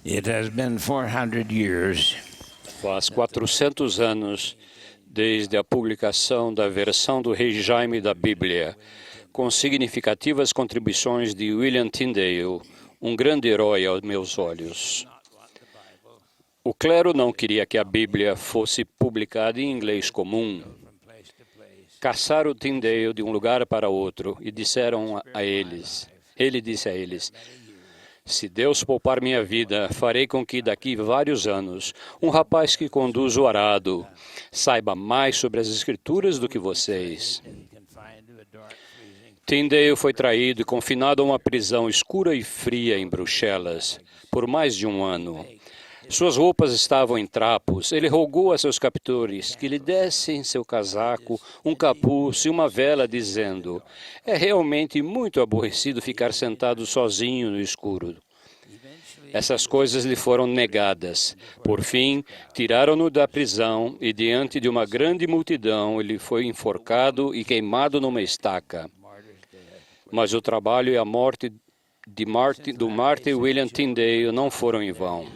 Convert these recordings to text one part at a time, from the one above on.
It has been 400 years Faz 400 anos desde a publicação da versão do Rei Jaime da Bíblia, com significativas contribuições de William Tyndale, um grande herói aos meus olhos. O clero não queria que a Bíblia fosse publicada em inglês comum. Caçaram Tyndale de um lugar para outro e disseram a eles, ele disse a eles, se Deus poupar minha vida, farei com que daqui vários anos, um rapaz que conduz o arado saiba mais sobre as Escrituras do que vocês. Tyndale foi traído e confinado a uma prisão escura e fria em Bruxelas por mais de um ano. Suas roupas estavam em trapos. Ele rogou a seus captores que lhe dessem seu casaco, um capuz e uma vela, dizendo, é realmente muito aborrecido ficar sentado sozinho no escuro. Essas coisas lhe foram negadas. Por fim, tiraram-no da prisão e, diante de uma grande multidão, ele foi enforcado e queimado numa estaca. Mas o trabalho e a morte do Martin William Tyndale não foram em vão.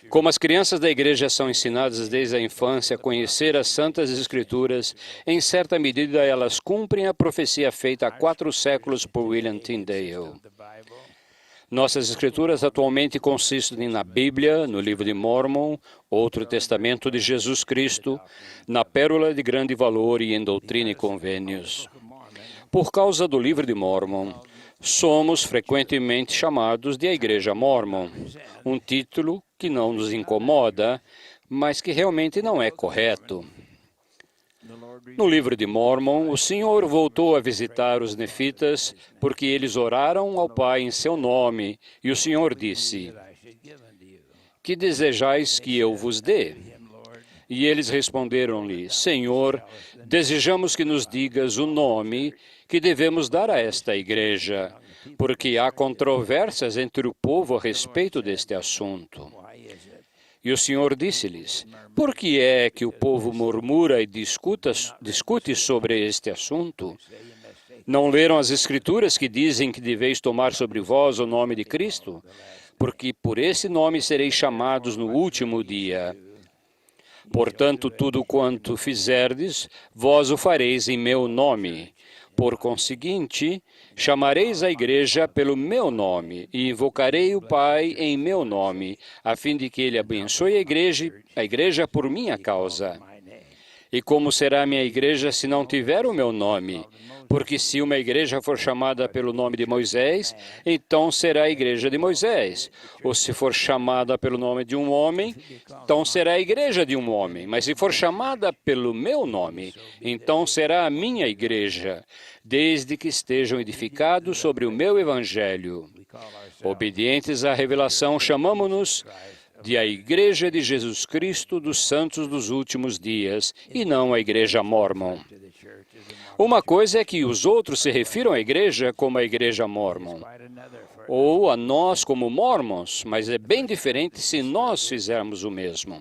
Como as crianças da igreja são ensinadas desde a infância a conhecer as Santas Escrituras, em certa medida elas cumprem a profecia feita há 4 séculos por William Tyndale. Nossas Escrituras atualmente consistem na Bíblia, no Livro de Mórmon, Outro Testamento de Jesus Cristo, na Pérola de Grande Valor e em Doutrina e Convênios. Por causa do Livro de Mórmon, somos frequentemente chamados de a Igreja Mórmon, um título que não nos incomoda, mas que realmente não é correto. No livro de Mórmon, o Senhor voltou a visitar os nefitas porque eles oraram ao Pai em seu nome, e o Senhor disse, que desejais que eu vos dê? E eles responderam-lhe, Senhor, desejamos que nos digas o nome que devemos dar a esta igreja, porque há controvérsias entre o povo a respeito deste assunto. E o Senhor disse-lhes, por que é que o povo murmura e discute sobre este assunto? Não leram as Escrituras que dizem que deveis tomar sobre vós o nome de Cristo? Porque por esse nome sereis chamados no último dia. Portanto, tudo quanto fizerdes, vós o fareis em meu nome. Por conseguinte, chamareis a igreja pelo meu nome e invocarei o Pai em meu nome, a fim de que ele abençoe a igreja por minha causa. E como será minha igreja se não tiver o meu nome? Porque se uma igreja for chamada pelo nome de Moisés, então será a igreja de Moisés. Ou se for chamada pelo nome de um homem, então será a igreja de um homem. Mas se for chamada pelo meu nome, então será a minha igreja, desde que estejam edificados sobre o meu evangelho. Obedientes à revelação, chamamo-nos de a Igreja de Jesus Cristo dos Santos dos Últimos Dias, e não a Igreja Mórmon. Uma coisa é que os outros se refiram à igreja como a Igreja Mórmon, ou a nós como Mormons, mas é bem diferente se nós fizermos o mesmo.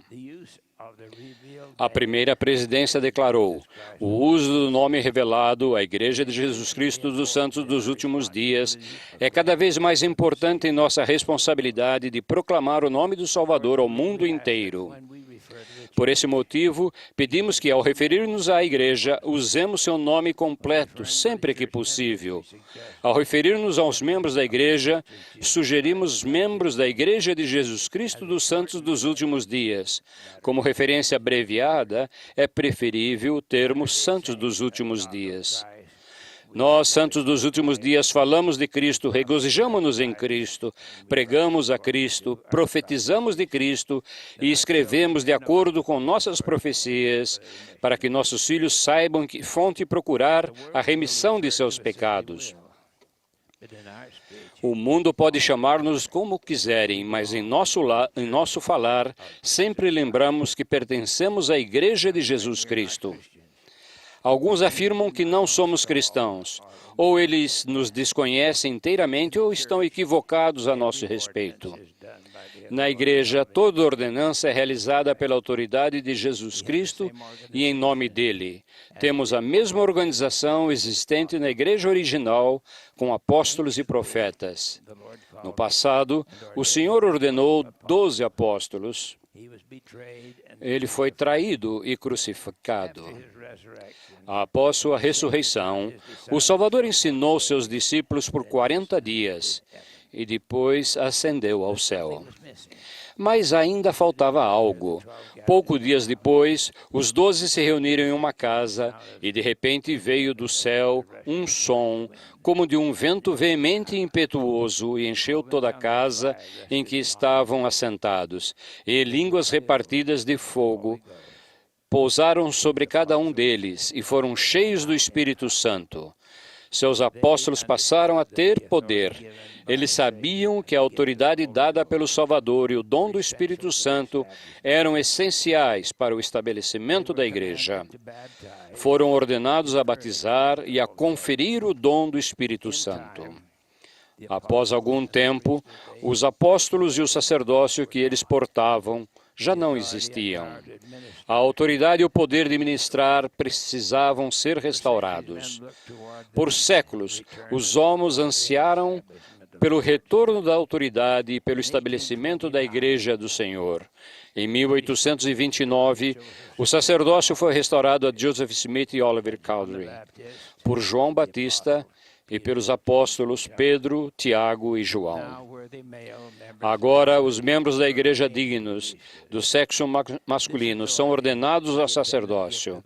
A primeira presidência declarou, o uso do nome revelado, a Igreja de Jesus Cristo dos Santos dos Últimos Dias, é cada vez mais importante em nossa responsabilidade de proclamar o nome do Salvador ao mundo inteiro. Por esse motivo, pedimos que, ao referir-nos à Igreja, usemos seu nome completo, sempre que possível. Ao referir-nos aos membros da Igreja, sugerimos membros da Igreja de Jesus Cristo dos Santos dos Últimos Dias. Como referência abreviada, é preferível o termo Santos dos Últimos Dias. Nós, santos dos últimos dias, falamos de Cristo, regozijamo-nos em Cristo, pregamos a Cristo, profetizamos de Cristo e escrevemos de acordo com nossas profecias, para que nossos filhos saibam que fonte procurar a remissão de seus pecados. O mundo pode chamar-nos como quiserem, mas em nosso falar, sempre lembramos que pertencemos à Igreja de Jesus Cristo. Alguns afirmam que não somos cristãos, ou eles nos desconhecem inteiramente ou estão equivocados a nosso respeito. Na igreja, toda ordenança é realizada pela autoridade de Jesus Cristo e em nome dele. Temos a mesma organização existente na igreja original, com apóstolos e profetas. No passado, o Senhor ordenou 12 apóstolos. Ele foi traído e crucificado. Após sua ressurreição, o Salvador ensinou seus discípulos por 40 dias e depois ascendeu ao céu. Mas ainda faltava algo. Poucos dias depois, os 12 se reuniram em uma casa e de repente veio do céu um som como de um vento veemente e impetuoso e encheu toda a casa em que estavam assentados. E línguas repartidas de fogo pousaram sobre cada um deles e foram cheios do Espírito Santo. Seus apóstolos passaram a ter poder. Eles sabiam que a autoridade dada pelo Salvador e o dom do Espírito Santo eram essenciais para o estabelecimento da igreja. Foram ordenados a batizar e a conferir o dom do Espírito Santo. Após algum tempo, os apóstolos e o sacerdócio que eles portavam já não existiam. A autoridade e o poder de ministrar precisavam ser restaurados. Por séculos, os homens ansiaram pelo retorno da autoridade e pelo estabelecimento da Igreja do Senhor. Em 1829, o sacerdócio foi restaurado a Joseph Smith e Oliver Cowdery, por João Batista e pelos apóstolos Pedro, Tiago e João. Agora, os membros da igreja dignos do sexo masculino são ordenados ao sacerdócio.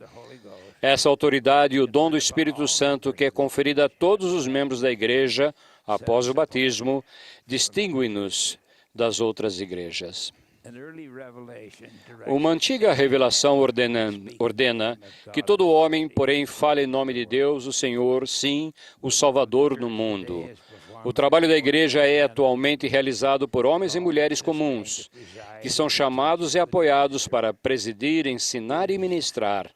Essa autoridade e o dom do Espírito Santo, que é conferida a todos os membros da igreja após o batismo, distinguem-nos das outras igrejas. Uma antiga revelação ordena que todo homem, porém, fale em nome de Deus, o Senhor, sim, o Salvador do mundo. O trabalho da igreja é atualmente realizado por homens e mulheres comuns, que são chamados e apoiados para presidir, ensinar e ministrar.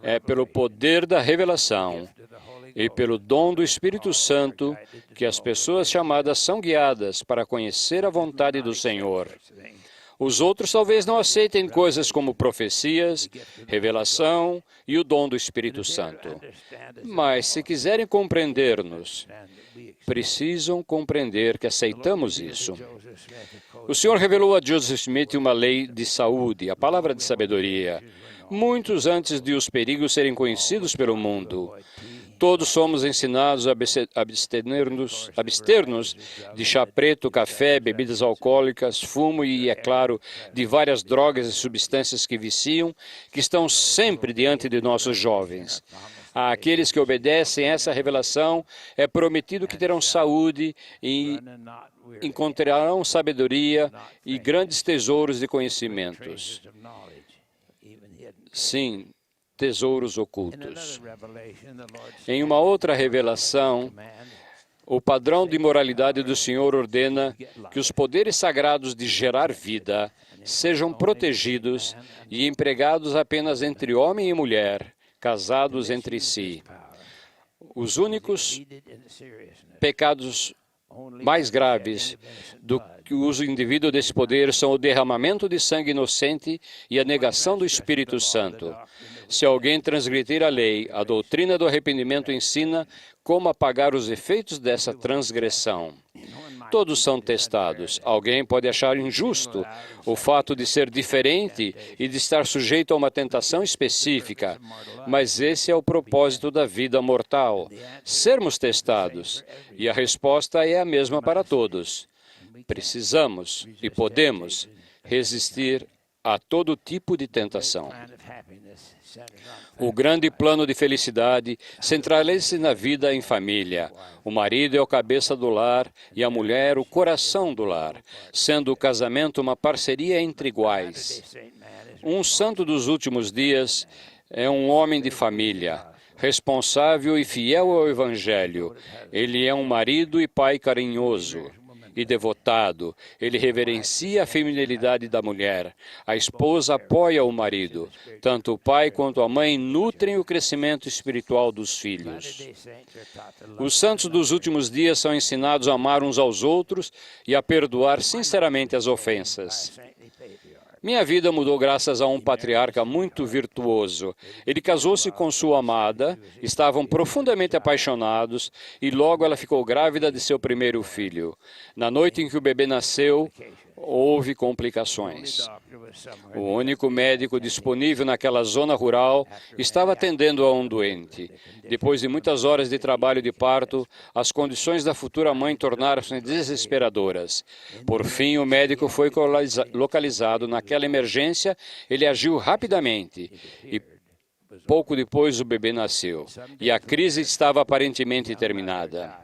É pelo poder da revelação e pelo dom do Espírito Santo que as pessoas chamadas são guiadas para conhecer a vontade do Senhor. Os outros talvez não aceitem coisas como profecias, revelação e o dom do Espírito Santo. Mas, se quiserem compreender-nos, precisam compreender que aceitamos isso. O Senhor revelou a Joseph Smith uma lei de saúde, a palavra de sabedoria, muitos antes de os perigos serem conhecidos pelo mundo. Todos somos ensinados a abster-nos de chá preto, café, bebidas alcoólicas, fumo e, é claro, de várias drogas e substâncias que viciam, que estão sempre diante de nossos jovens. Àqueles que obedecem a essa revelação, é prometido que terão saúde e encontrarão sabedoria e grandes tesouros de conhecimentos. Sim, tesouros ocultos. Em uma outra revelação, o padrão de moralidade do Senhor ordena que os poderes sagrados de gerar vida sejam protegidos e empregados apenas entre homem e mulher, casados entre si. Os únicos pecados mais graves do que o uso indevido desse poder são o derramamento de sangue inocente e a negação do Espírito Santo. Se alguém transgredir a lei, a doutrina do arrependimento ensina como apagar os efeitos dessa transgressão. Todos são testados. Alguém pode achar injusto o fato de ser diferente e de estar sujeito a uma tentação específica, mas esse é o propósito da vida mortal, sermos testados, e a resposta é a mesma para todos. Precisamos e podemos resistir a todo tipo de tentação. O grande plano de felicidade centraliza-se na vida em família. O marido é o cabeça do lar e a mulher o coração do lar, sendo o casamento uma parceria entre iguais. Um santo dos últimos dias é um homem de família, responsável e fiel ao Evangelho. Ele é um marido e pai carinhoso. e devotado. Ele reverencia a feminilidade da mulher. A esposa apoia o marido. Tanto o pai quanto a mãe nutrem o crescimento espiritual dos filhos. Os santos dos últimos dias são ensinados a amar uns aos outros e a perdoar sinceramente as ofensas. Minha vida mudou graças a um patriarca muito virtuoso. Ele casou-se com sua amada, estavam profundamente apaixonados e logo ela ficou grávida de seu primeiro filho. Na noite em que o bebê nasceu, houve complicações. O único médico disponível naquela zona rural estava atendendo a um doente. Depois de muitas horas de trabalho de parto, as condições da futura mãe tornaram-se desesperadoras. Por fim, o médico foi localizado naquela emergência. Ele agiu rapidamente e pouco depois o bebê nasceu. E a crise estava aparentemente terminada.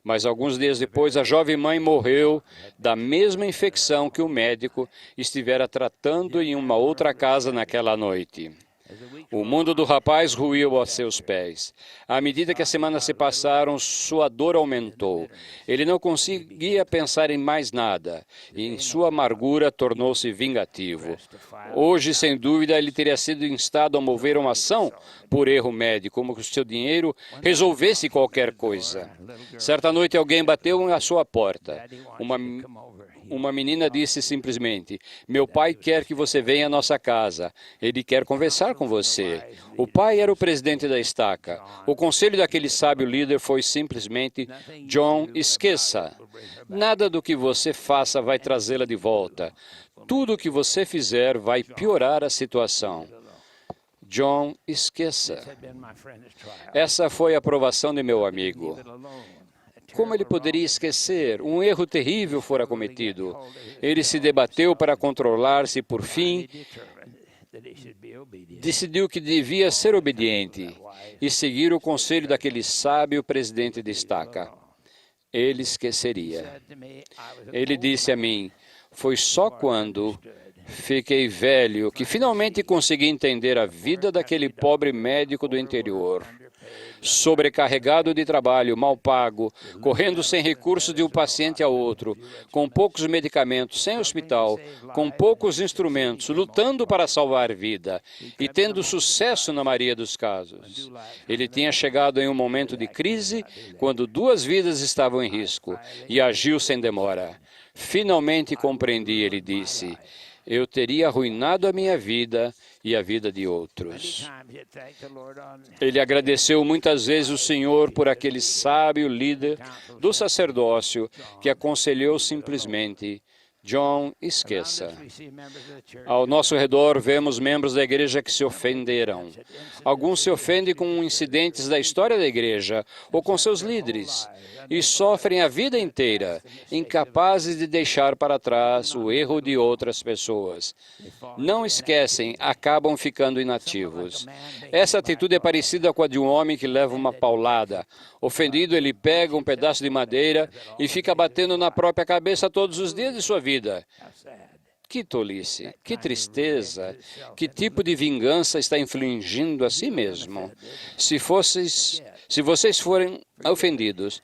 Mas alguns dias depois, a jovem mãe morreu da mesma infecção que o médico estivera tratando em uma outra casa naquela noite. O mundo do rapaz ruiu a seus pés. À medida que as semanas se passaram, sua dor aumentou. Ele não conseguia pensar em mais nada, e em sua amargura tornou-se vingativo. Hoje, sem dúvida, ele teria sido instado a mover uma ação por erro médico, como se o seu dinheiro resolvesse qualquer coisa. Certa noite, alguém bateu à sua porta. Uma menina disse simplesmente: "Meu pai quer que você venha à nossa casa. Ele quer conversar com você." O pai era o presidente da estaca. O conselho daquele sábio líder foi simplesmente: "John, esqueça. Nada do que você faça vai trazê-la de volta. Tudo o que você fizer vai piorar a situação." John, esqueça. Essa foi a aprovação de meu amigo. Como ele poderia esquecer? Um erro terrível fora cometido. Ele se debateu para controlar-se e, por fim, decidiu que devia ser obediente e seguir o conselho daquele sábio presidente de estaca. Ele esqueceria. Ele disse a mim: "Foi só quando fiquei velho que finalmente consegui entender a vida daquele pobre médico do interior. Sobrecarregado de trabalho, mal pago, correndo sem recursos de um paciente a outro, com poucos medicamentos, sem hospital, com poucos instrumentos, lutando para salvar vida e tendo sucesso na maioria dos casos. Ele tinha chegado em um momento de crise, quando 2 vidas estavam em risco, e agiu sem demora. Finalmente compreendi", ele disse. "Eu teria arruinado a minha vida e a vida de outros." Ele agradeceu muitas vezes o Senhor por aquele sábio líder do sacerdócio que aconselhou simplesmente: "John, esqueça." Ao nosso redor, vemos membros da igreja que se ofenderam. Alguns se ofendem com incidentes da história da igreja ou com seus líderes e sofrem a vida inteira, incapazes de deixar para trás o erro de outras pessoas. Não esquecem, acabam ficando inativos. Essa atitude é parecida com a de um homem que leva uma paulada. Ofendido, ele pega um pedaço de madeira e fica batendo na própria cabeça todos os dias de sua vida. Que tolice, que tristeza, que tipo de vingança está infligindo a si mesmo. Se vocês forem ofendidos,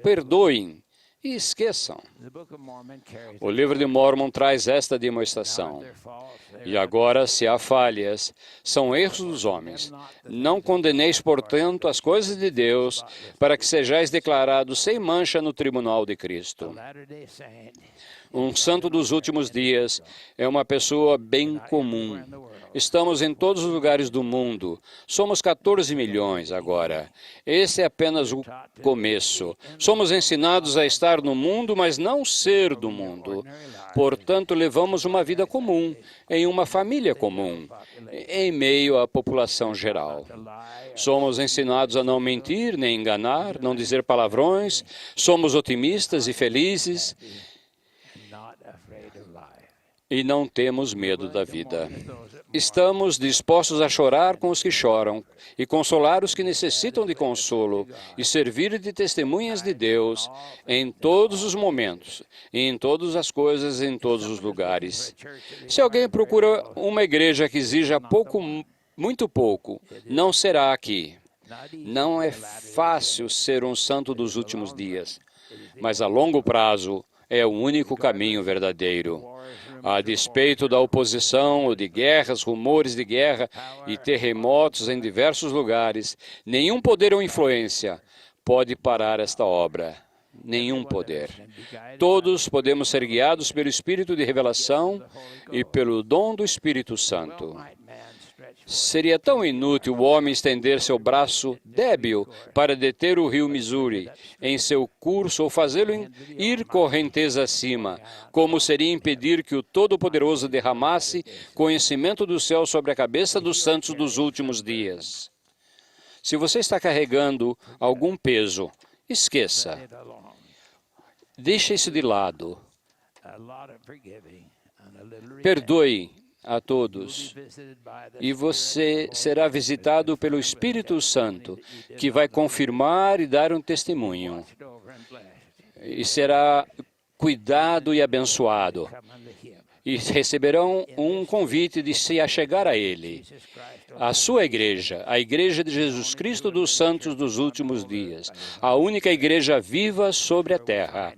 perdoem e esqueçam. O livro de Mórmon traz esta demonstração. "E agora, se há falhas, são erros dos homens. Não condeneis, portanto, as coisas de Deus, para que sejais declarados sem mancha no tribunal de Cristo." Um santo dos últimos dias é uma pessoa bem comum. Estamos em todos os lugares do mundo. Somos 14 milhões agora. Esse é apenas o começo. Somos ensinados a estar no mundo, mas não ser do mundo. Portanto, levamos uma vida comum, em uma família comum, em meio à população geral. Somos ensinados a não mentir, nem enganar, não dizer palavrões. Somos otimistas e felizes. E não temos medo da vida. Estamos dispostos a chorar com os que choram e consolar os que necessitam de consolo e servir de testemunhas de Deus em todos os momentos, em todas as coisas, em todos os lugares. Se alguém procura uma igreja que exija muito pouco, não será aqui. Não é fácil ser um santo dos últimos dias, mas a longo prazo é o único caminho verdadeiro. A despeito da oposição ou de guerras, rumores de guerra e terremotos em diversos lugares, nenhum poder ou influência pode parar esta obra. Nenhum poder. Todos podemos ser guiados pelo Espírito de revelação e pelo dom do Espírito Santo. Seria tão inútil o homem estender seu braço débil para deter o rio Missouri em seu curso ou fazê-lo ir correnteza acima, como seria impedir que o Todo-Poderoso derramasse conhecimento do céu sobre a cabeça dos santos dos últimos dias. Se você está carregando algum peso, esqueça. Deixe isso de lado. Perdoe a todos. E você será visitado pelo Espírito Santo, que vai confirmar e dar um testemunho. E será cuidado e abençoado. E receberão um convite de se achegar a Ele. A sua igreja, a Igreja de Jesus Cristo dos Santos dos Últimos Dias, a única igreja viva sobre a terra.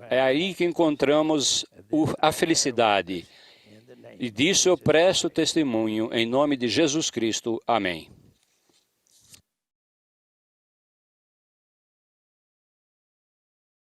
É aí que encontramos a felicidade. E disso eu presto testemunho em nome de Jesus Cristo. Amém.